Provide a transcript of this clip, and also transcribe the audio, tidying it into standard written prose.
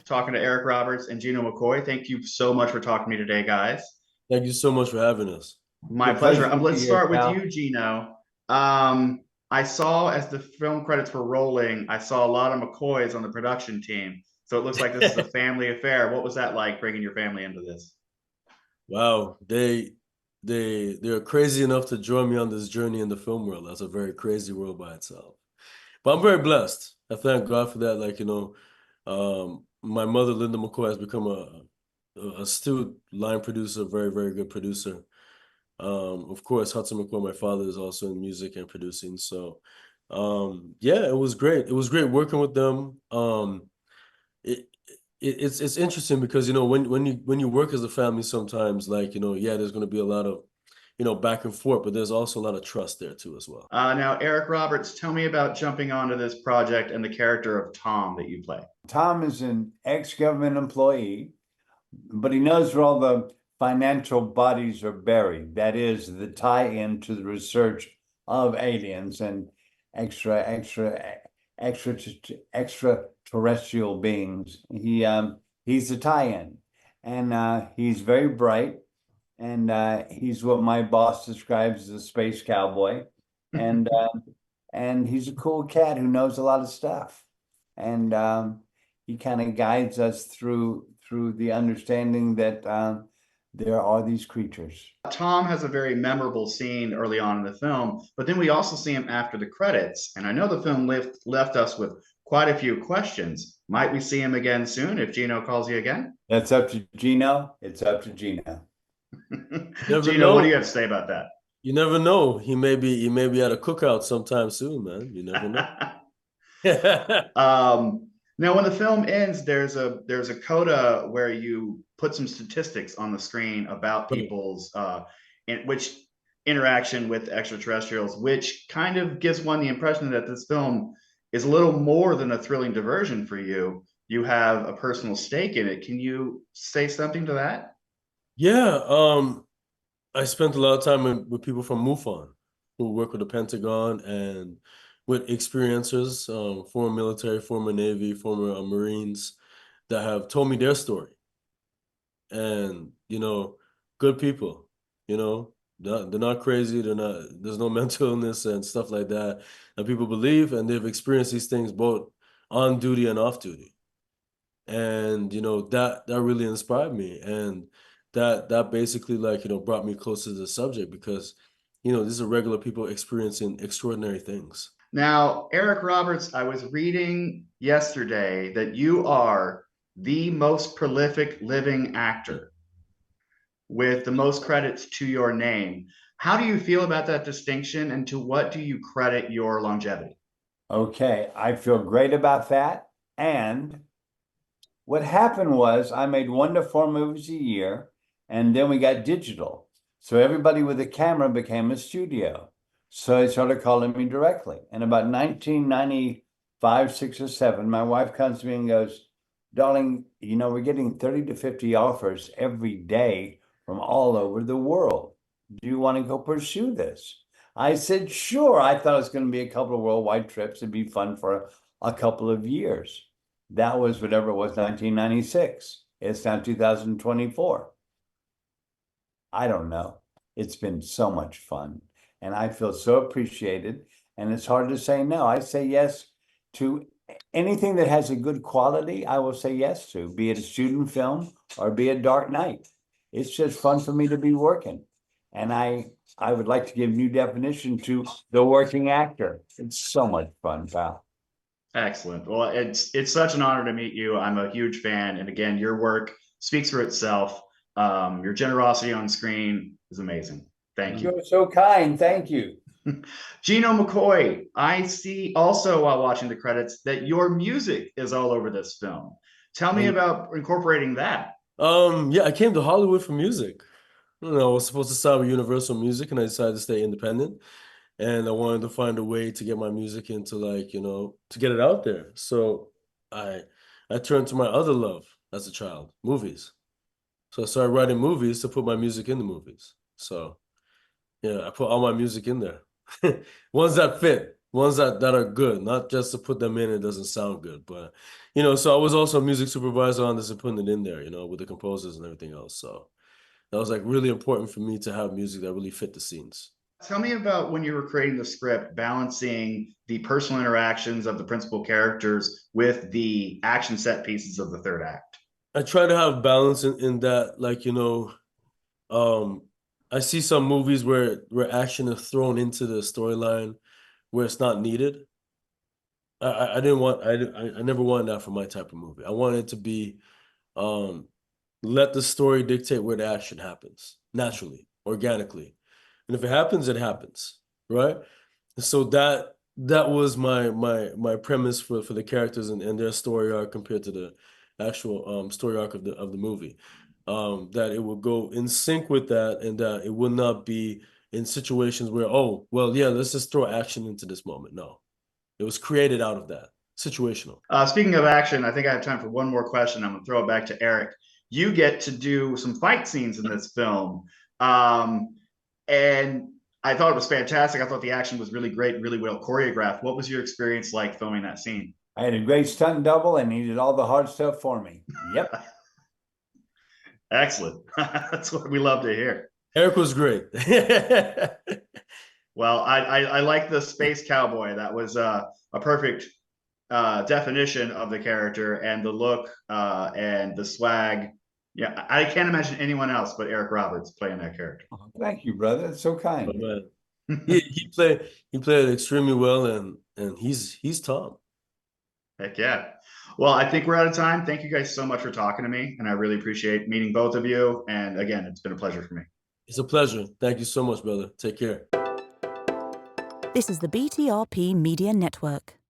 talking to Eric Roberts and Gino McCoy. Thank you so much for talking to me today, guys. Thank you so much for having us. My The pleasure. pleasure to be Let's here, start with pal. you, Gino. I saw as the film credits were rolling, I saw a lot of McCoys on the production team. So it looks like this is a family affair. What was that like bringing your family into this? Wow, they're crazy enough to join me on this journey in the film world. That's a very crazy world by itself. But I'm very blessed. I thank God for that. My mother, Linda McCoy, has become a astute line producer, very, very good producer. Of course, Hudson McCoy, my father, is also in music and producing. So, yeah, it was great. It was great working with them. It, it's interesting because when you work as a family, sometimes yeah, there's going to be a lot of back and forth, but there's also a lot of trust there too as well. Now, Eric Roberts, tell me about jumping onto this project and the character of Tom that you play. Tom is an ex-government employee, but he knows where all the financial bodies are buried. That is the tie-in to the research of aliens and extra extraterrestrial beings. He's a tie-in, and he's very bright, and he's what my boss describes as a space cowboy, and and he's a cool cat who knows a lot of stuff, and he kind of guides us through the understanding that there are these creatures. Tom has a very memorable scene early on in the film, but then we also see him after the credits. And I know the film left us with quite a few questions. Might we see him again soon if Gino calls you again? That's up to Gino. It's up to Gino. Never Gino, what do know. you have to say about that? You never know. He may be at a cookout sometime soon, man. You never know. Now, when the film ends, there's a coda where you put some statistics on the screen about people's which interaction with extraterrestrials, which kind of gives one the impression that this film is a little more than a thrilling diversion for you. You have a personal stake in it. Can you say something to that? Yeah, I spent a lot of time with people from MUFON who work with the Pentagon and with experiencers, former military, former Navy, former Marines that have told me their story. And, good people, they're not crazy. There's no mental illness and stuff like that. And people believe, and they've experienced these things both on duty and off duty. And, that really inspired me. And that basically brought me closer to the subject because, these are regular people experiencing extraordinary things. Now, Eric Roberts, I was reading yesterday that you are the most prolific living actor with the most credits to your name. How do you feel about that distinction, and to what do you credit your longevity? Okay, I feel great about that. And what happened was I made 1 to 4 movies a year, and then we got digital. So everybody with a camera became a studio. So they started calling me directly. And about 1995, 6 or 7, my wife comes to me and goes, "Darling, we're getting 30 to 50 offers every day from all over the world. Do you want to go pursue this?" I said, "Sure." I thought it was going to be a couple of worldwide trips. It'd be fun for a couple of years. That was whatever it was, 1996. It's now 2024. I don't know. It's been so much fun, and I feel so appreciated, and it's hard to say no. I say yes to anything that has a good quality. I will say yes to, be it a student film or be it Dark Knight. It's just fun for me to be working, and I would like to give new definition to the working actor. It's so much fun, pal. Excellent. Well, it's such an honor to meet you. I'm a huge fan, and again, your work speaks for itself. Your generosity on screen is amazing. Thank you. You're so kind. Thank you. Gino McCoy, I see also while watching the credits that your music is all over this film. Tell me about incorporating that. Yeah, I came to Hollywood for music. I was supposed to start with Universal Music, and I decided to stay independent. And I wanted to find a way to get my music into to get it out there. So I I turned to my other love as a child, movies. So I started writing movies to put my music in the movies. So yeah, I put all my music in there. Ones that fit, ones that are good, not just to put them in, it doesn't sound good. But, you know, so I was also a music supervisor on this and putting it in there, you know, with the composers and everything else. So that was like really important for me to have music that really fit the scenes. Tell me about when you were creating the script, balancing the personal interactions of the principal characters with the action set pieces of the third act. I try to have balance in that, like, you know, I see some movies where action is thrown into the storyline where it's not needed. I didn't want I never wanted that for my type of movie. I wanted it to be let the story dictate where the action happens naturally, organically. And if it happens, it happens, right? So that was my premise for the characters and their story arc compared to the actual story arc of the movie. That it would go in sync with that, and that it would not be in situations where, oh, well, yeah, let's just throw action into this moment. No, it was created out of that, situational. Speaking of action, I think I have time for one more question. I'm going to throw it back to Eric. You get to do some fight scenes in this film. And I thought it was fantastic. I thought the action was really great, really well choreographed. What was your experience like filming that scene? I had a great stunt double and he did all the hard stuff for me. Yep. Excellent. That's what we love to hear. Eric was great. Well, I like the space cowboy. That was a perfect definition of the character and the look and the swag. Yeah, I can't imagine anyone else but Eric Roberts playing that character. Oh, thank you, brother. That's so kind. Oh, man. he played extremely well, and he's Tom. Heck yeah. Well, I think we're out of time. Thank you guys so much for talking to me, and I really appreciate meeting both of you. And again, it's been a pleasure for me. It's a pleasure. Thank you so much, brother. Take care. This is the BTRP Media Network.